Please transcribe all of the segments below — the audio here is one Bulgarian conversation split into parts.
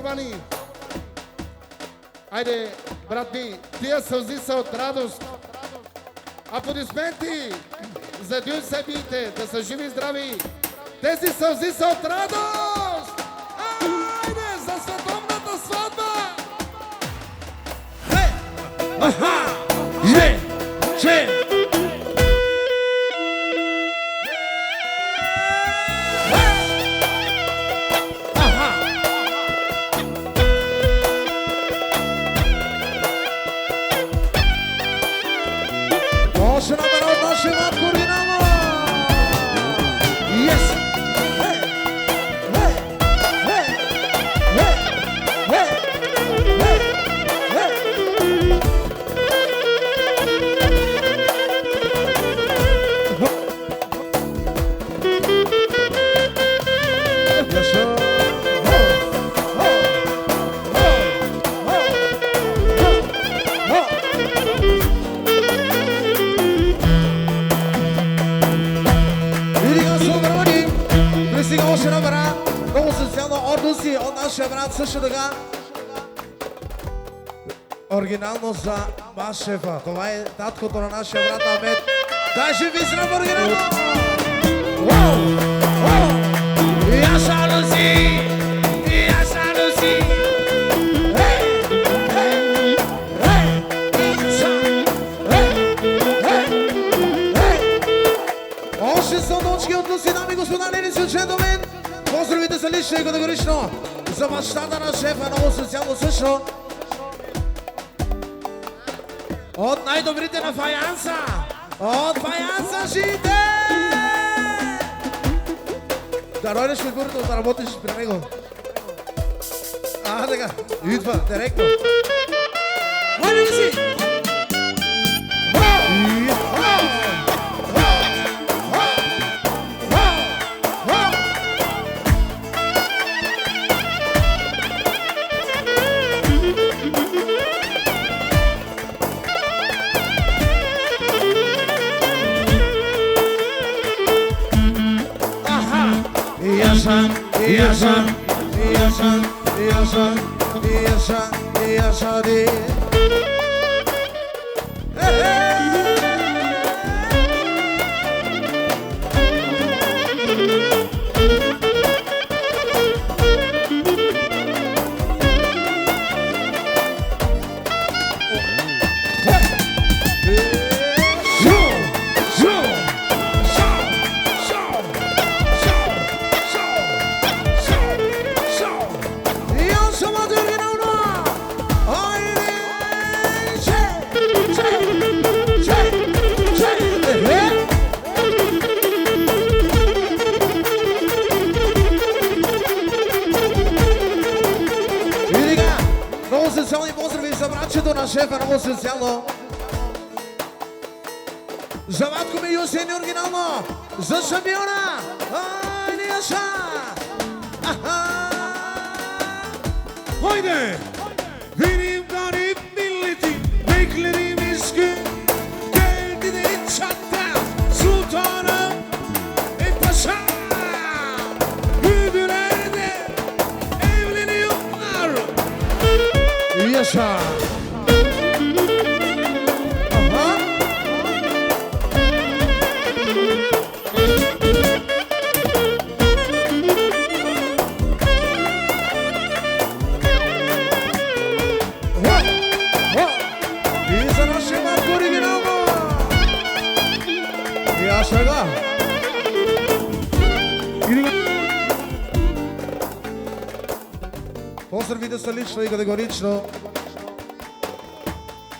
Вани. Айде, брат ми, тия сълзи са от радост. Аплодисменти за Дюн Себиите, да са живи и здрави. Тези сълзи са от радост! Айде, за световната сватба! Хей! Аха! Че! Че! Още номер от нашия матко оригинално! Yes! Hey! Hey! Hey! Hey! Hey! Hey! Hey! Yes, sir! Ho! Ho! Ho! Ho! Ho! Пристига още на бара, много социална ордоси от нашия брат също така. Оригинално за Машева. Това е таткото на нашия брат Ахмед. Дай живи здрав оригинално! Уау! Уау! Яша Луси! Яша Луси! Хей! Хей! Хей! Яша! Хей! Хей! Хей! Още съдочки от Луси, дами и господа, леди и джентълмени! Поздравите са лично и категорично за бащата на шефа, много социално също. От най-добрите на фаянса! От фаянса жите! Да дойдеш в Бурто, да работиш при него. Така, идва директно. Хайде ли си! Яша, ди. На шефа много социално. За Ватко ми Юсен оригинално. За шампиона. Айде, Яша! Haydi! Benim garip milletim beklerimiz gün geldi de çattı sultanım paşa büyüdüler de evleniyorlar. Yaşa! Поздравите са лично и категорично.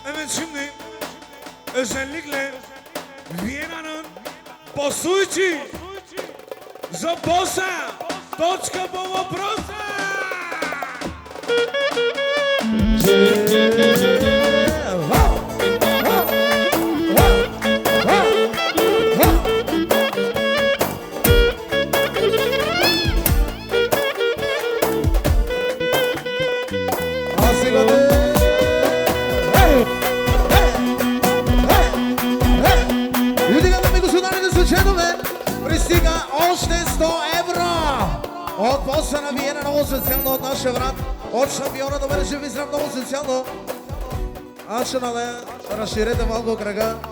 Evet şimdi özellikle Viyana'nın bosu için Zabosa.com Prosa. Пристига още 100 евро! От босса на Виена много специално от нашия брат. От шампиона да бъде жив и здрав много специално. Аз ще разширете малко кръга.